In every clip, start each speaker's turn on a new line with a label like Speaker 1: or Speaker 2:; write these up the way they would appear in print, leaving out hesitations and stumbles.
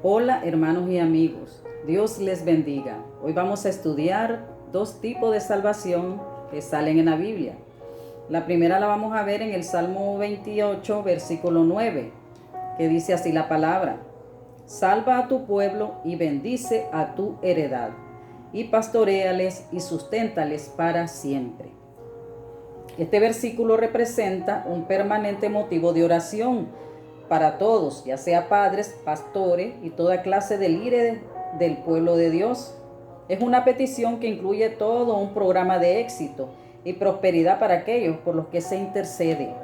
Speaker 1: Hola hermanos y amigos, Dios les bendiga. Hoy vamos a estudiar dos tipos de salvación que salen en la Biblia. La primera la vamos a ver en el Salmo 28, versículo 9, que dice así la palabra: salva a tu pueblo y bendice a tu heredad, y pastoréales y susténtales para siempre. Este versículo representa un permanente motivo de oración para todos, ya sea padres, pastores y toda clase de líderes del pueblo de Dios. Es una petición que incluye todo un programa de éxito y prosperidad para aquellos por los que se intercede.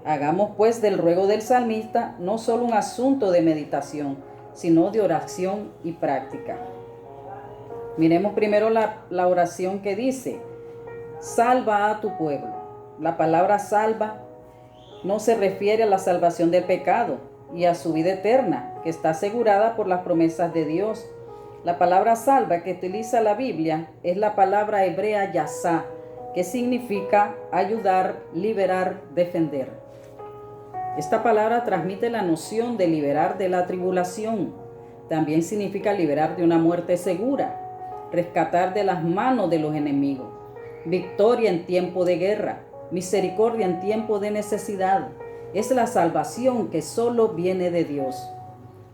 Speaker 1: Hagamos pues del ruego del salmista no solo un asunto de meditación, sino de oración y práctica. Miremos primero la oración que dice: salva a tu pueblo. La palabra salva no se refiere a la salvación del pecado y a su vida eterna, que está asegurada por las promesas de Dios. La palabra salva que utiliza la Biblia es la palabra hebrea yasá, que significa ayudar, liberar, defender. Esta palabra transmite la noción de liberar de la tribulación. También significa liberar de una muerte segura, rescatar de las manos de los enemigos, victoria en tiempo de guerra, misericordia en tiempo de necesidad. Es la salvación que solo viene de Dios.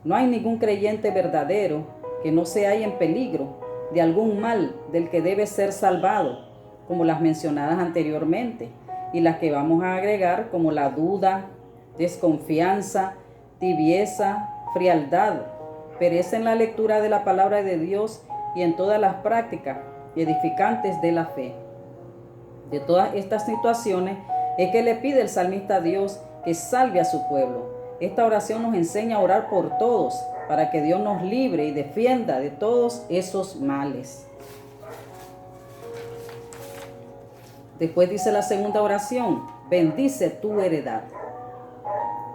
Speaker 1: No hay ningún creyente verdadero que no se halle en peligro de algún mal del que debe ser salvado, como las mencionadas anteriormente, y las que vamos a agregar, como la duda, desconfianza, tibieza, frialdad. Perece en la lectura de la palabra de Dios y en todas las prácticas edificantes de la fe. De todas estas situaciones es que le pide el salmista a Dios que salve a su pueblo. Esta oración nos enseña a orar por todos, para que Dios nos libre y defienda de todos esos males. Después dice la segunda oración: bendice tu heredad.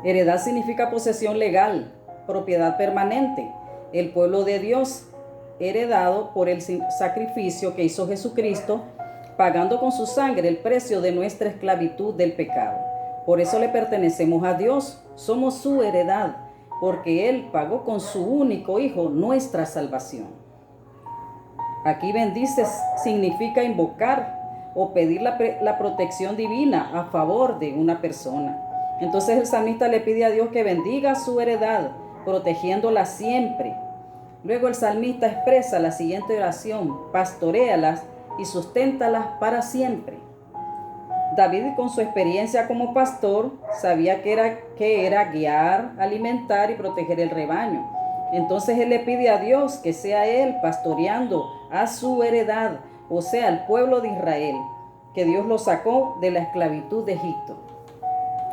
Speaker 1: Heredad significa posesión legal, propiedad permanente. El pueblo de Dios, heredado por el sacrificio que hizo Jesucristo, pagando con su sangre el precio de nuestra esclavitud del pecado. Por eso le pertenecemos a Dios, somos su heredad, porque Él pagó con su único Hijo nuestra salvación. Aquí bendice significa invocar o pedir la protección divina a favor de una persona. Entonces el salmista le pide a Dios que bendiga su heredad, protegiéndola siempre. Luego el salmista expresa la siguiente oración: pastoréalas y susténtalas para siempre. David, con su experiencia como pastor, sabía que era guiar, alimentar y proteger el rebaño. Entonces él le pide a Dios que sea él pastoreando a su heredad, o sea, al pueblo de Israel, que Dios lo sacó de la esclavitud de Egipto.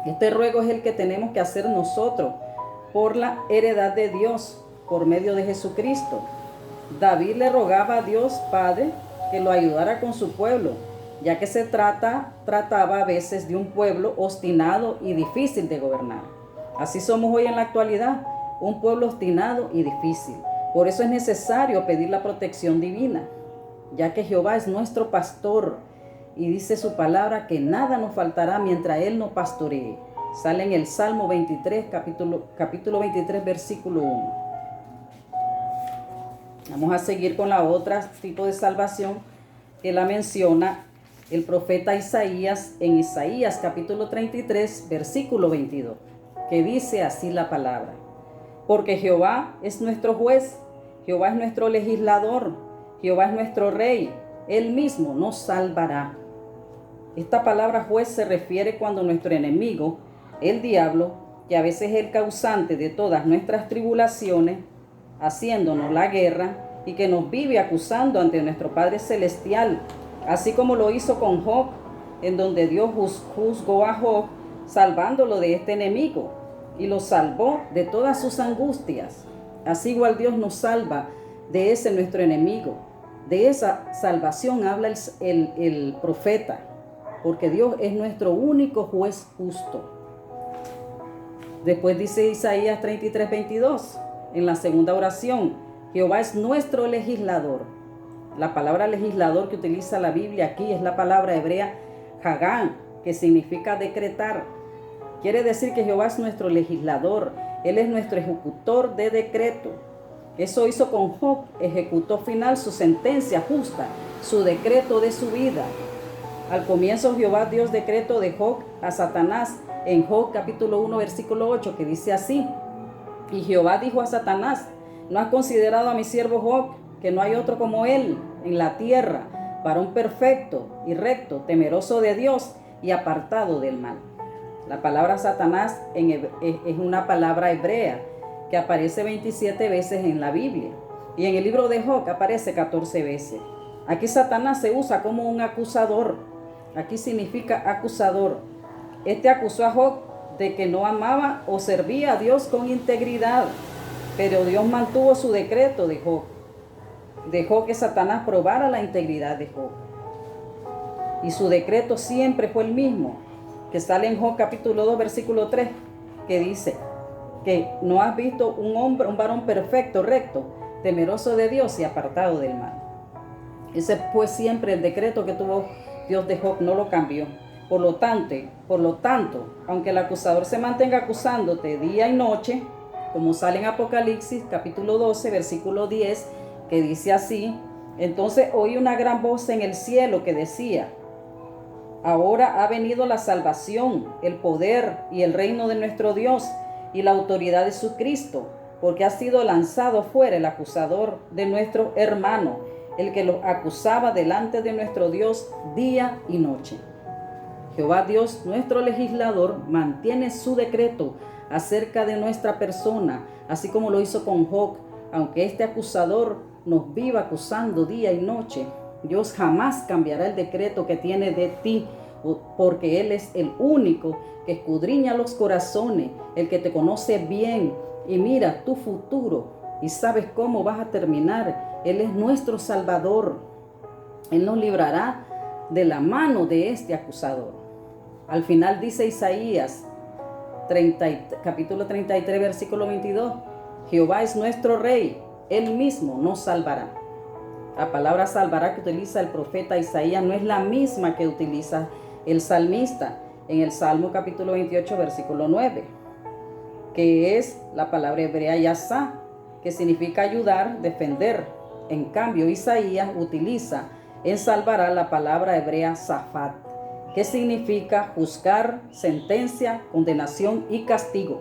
Speaker 1: Este ruego es el que tenemos que hacer nosotros por la heredad de Dios, por medio de Jesucristo. David le rogaba a Dios Padre que lo ayudara con su pueblo, ya que se trataba a veces de un pueblo obstinado y difícil de gobernar. Así somos hoy en la actualidad, un pueblo obstinado y difícil. Por eso es necesario pedir la protección divina, ya que Jehová es nuestro pastor y dice su palabra que nada nos faltará mientras Él nos pastoree. Sale en el Salmo 23, capítulo 23, versículo 1. Vamos a seguir con la otra tipo de salvación que la menciona el profeta Isaías en Isaías capítulo 33, versículo 22, que dice así la palabra: porque Jehová es nuestro juez, Jehová es nuestro legislador, Jehová es nuestro rey, Él mismo nos salvará. Esta palabra juez se refiere cuando nuestro enemigo, el diablo, que a veces es el causante de todas nuestras tribulaciones, haciéndonos la guerra y que nos vive acusando ante nuestro Padre Celestial, así como lo hizo con Job, en donde Dios juzgó a Job salvándolo de este enemigo y lo salvó de todas sus angustias. Así igual Dios nos salva de ese nuestro enemigo. De esa salvación habla el profeta, porque Dios es nuestro único juez justo. Después dice Isaías 33, 22, en la segunda oración: Jehová es nuestro legislador. La palabra legislador que utiliza la Biblia aquí es la palabra hebrea Hagán, que significa decretar. Quiere decir que Jehová es nuestro legislador. Él es nuestro ejecutor de decreto. Eso hizo con Job, ejecutó final su sentencia justa, su decreto de su vida. Al comienzo Jehová dio decreto de Job a Satanás en Job capítulo 1 versículo 8, que dice así: y Jehová dijo a Satanás, ¿no has considerado a mi siervo Job, que no hay otro como él en la tierra, varón perfecto y recto, temeroso de Dios y apartado del mal? La palabra Satanás es una palabra hebrea que aparece 27 veces en la Biblia, y en el libro de Job aparece 14 veces. Aquí Satanás se usa como un acusador. Aquí significa acusador. Este acusó a Job de que no amaba o servía a Dios con integridad, pero Dios mantuvo su decreto de Job. Dejó que Satanás probara la integridad de Job. Y su decreto siempre fue el mismo, que sale en Job capítulo 2 versículo 3, que dice que no has visto un varón perfecto, recto, temeroso de Dios y apartado del mal. Ese fue siempre el decreto que tuvo Dios de Job, no lo cambió. Por lo tanto, aunque el acusador se mantenga acusándote día y noche, como sale en Apocalipsis capítulo 12 versículo 10, que dice así: entonces oí una gran voz en el cielo que decía: ahora ha venido la salvación, el poder y el reino de nuestro Dios y la autoridad de su Cristo, porque ha sido lanzado fuera el acusador de nuestro hermano, el que lo acusaba delante de nuestro Dios día y noche. Jehová Dios, nuestro legislador, mantiene su decreto acerca de nuestra persona, así como lo hizo con Job. Aunque este acusador nos viva acusando día y noche, Dios jamás cambiará el decreto que tiene de ti, porque Él es el único que escudriña los corazones, el que te conoce bien y mira tu futuro y sabes cómo vas a terminar. Él es nuestro Salvador. Él nos librará de la mano de este acusador. Al final dice Isaías capítulo 33 versículo 22: Jehová es nuestro Rey, Él mismo nos salvará. La palabra salvará que utiliza el profeta Isaías no es la misma que utiliza el salmista en el Salmo capítulo 28 versículo 9, que es la palabra hebrea yasá, que significa ayudar, defender. En cambio, Isaías utiliza en salvará la palabra hebrea zafat, que significa juzgar, sentencia, condenación y castigo.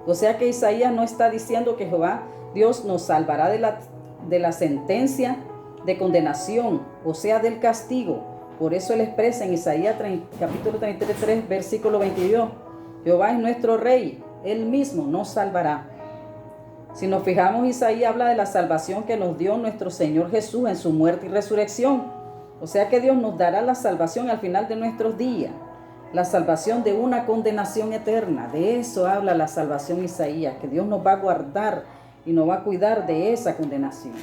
Speaker 1: O sea que Isaías no está diciendo que Jehová Dios nos salvará de la sentencia de condenación, o sea, del castigo. Por eso él expresa en Isaías capítulo 33, versículo 22: Jehová es nuestro Rey, Él mismo nos salvará. Si nos fijamos, Isaías habla de la salvación que nos dio nuestro Señor Jesús en su muerte y resurrección. O sea que Dios nos dará la salvación al final de nuestros días, la salvación de una condenación eterna. De eso habla la salvación Isaías, que Dios nos va a guardar y nos va a cuidar de esa condenación.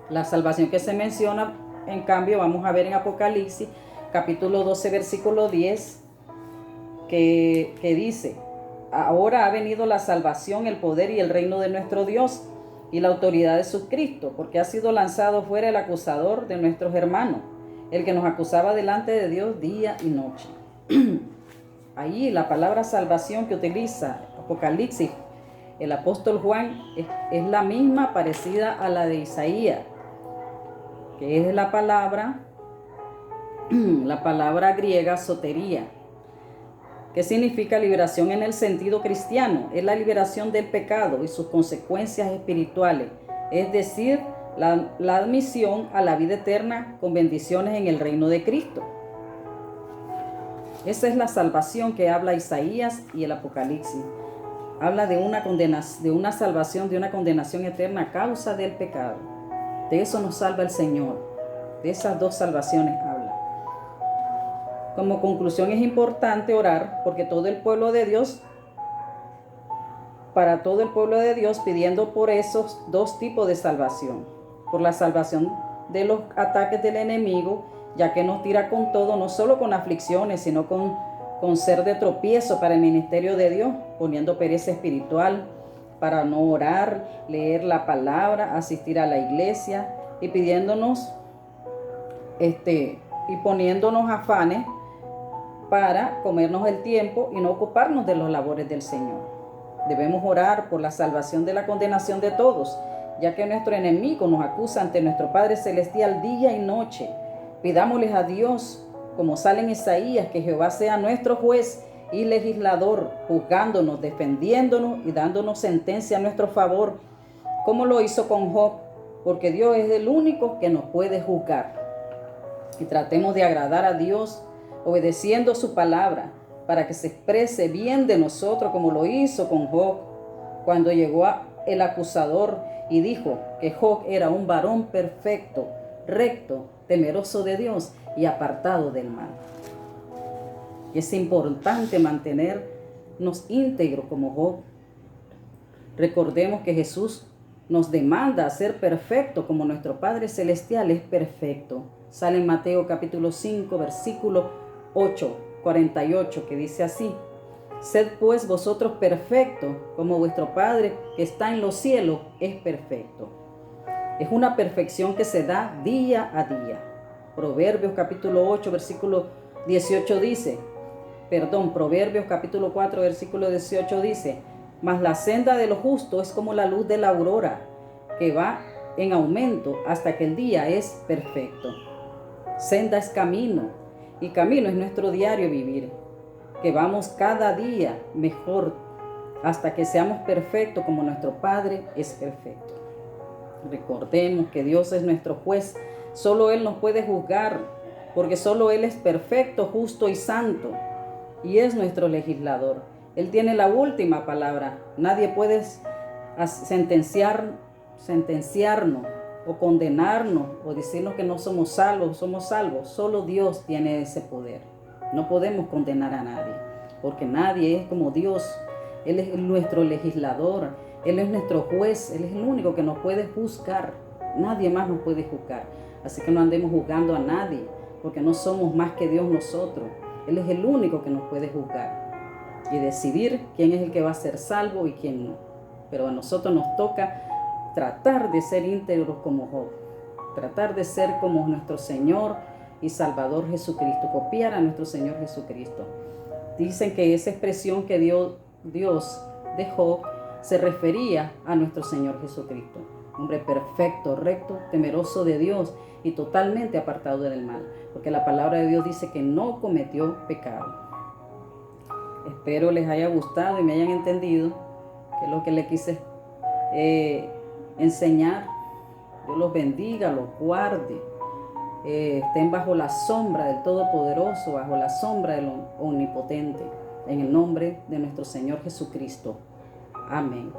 Speaker 1: La salvación que se menciona, en cambio, vamos a ver en Apocalipsis capítulo 12 versículo 10, que dice: ahora ha venido la salvación, el poder y el reino de nuestro Dios y la autoridad de su Cristo, porque ha sido lanzado fuera el acusador de nuestros hermanos, el que nos acusaba delante de Dios día y noche. Ahí la palabra salvación que utiliza Apocalipsis el apóstol Juan es la misma, parecida a la de Isaías, que es la palabra griega sotería, que significa liberación en el sentido cristiano. Es la liberación del pecado y sus consecuencias espirituales, es decir, la admisión a la vida eterna con bendiciones en el reino de Cristo. Esa es la salvación que habla Isaías y el Apocalipsis. Habla de una salvación, de una condenación eterna a causa del pecado. De eso nos salva el Señor. De esas dos salvaciones habla. Como conclusión, es importante orar porque todo el pueblo de Dios, para todo el pueblo de Dios, pidiendo por esos dos tipos de salvación. Por la salvación de los ataques del enemigo, ya que nos tira con todo, no solo con aflicciones, sino con ser de tropiezo para el ministerio de Dios, poniendo pereza espiritual para no orar, leer la palabra, asistir a la iglesia y pidiéndonos y poniéndonos afanes para comernos el tiempo y no ocuparnos de los labores del Señor. Debemos orar por la salvación de la condenación de todos, ya que nuestro enemigo nos acusa ante nuestro Padre Celestial día y noche. Pidámosles a Dios, como sale en Isaías, que Jehová sea nuestro juez y legislador, juzgándonos, defendiéndonos y dándonos sentencia a nuestro favor, como lo hizo con Job, porque Dios es el único que nos puede juzgar. Y tratemos de agradar a Dios, obedeciendo su palabra, para que se exprese bien de nosotros, como lo hizo con Job, cuando llegó el acusador y dijo que Job era un varón perfecto, recto, temeroso de Dios y apartado del mal. Es importante mantenernos íntegros como Job. Recordemos que Jesús nos demanda ser perfecto como nuestro Padre Celestial es perfecto. Sale en Mateo capítulo 5, versículo 48, que dice así: Sed pues vosotros perfectos, como vuestro Padre que está en los cielos es perfecto. Es una perfección que se da día a día. Proverbios capítulo 8, versículo 18 dice, Proverbios capítulo 4, versículo 18 dice: Mas la senda de los justos es como la luz de la aurora, que va en aumento hasta que el día es perfecto. Senda es camino, y camino es nuestro diario vivir, que vamos cada día mejor hasta que seamos perfectos como nuestro Padre es perfecto. Recordemos que Dios es nuestro juez, solo Él nos puede juzgar, porque solo Él es perfecto, justo y santo, y es nuestro legislador. Él tiene la última palabra. Nadie puede sentenciarnos o condenarnos o decirnos que no somos salvos. Solo Dios tiene ese poder. No podemos condenar a nadie, porque nadie es como Dios. Él es nuestro legislador, Él es nuestro juez, Él es el único que nos puede juzgar. Nadie más nos puede juzgar. Así que no andemos juzgando a nadie, porque no somos más que Dios nosotros. Él es el único que nos puede juzgar y decidir quién es el que va a ser salvo y quién no. Pero a nosotros nos toca tratar de ser íntegros como Job, tratar de ser como nuestro Señor y Salvador Jesucristo, copiar a nuestro Señor Jesucristo. Dicen que esa expresión que dio Dios de Job se refería a nuestro Señor Jesucristo, hombre perfecto, recto, temeroso de Dios y totalmente apartado del mal, porque la palabra de Dios dice que no cometió pecado. Espero les haya gustado y me hayan entendido, que es lo que les quise enseñar. Dios los bendiga, los guarde, estén bajo la sombra del Todopoderoso, bajo la sombra del Omnipotente, en el nombre de nuestro Señor Jesucristo. Amén.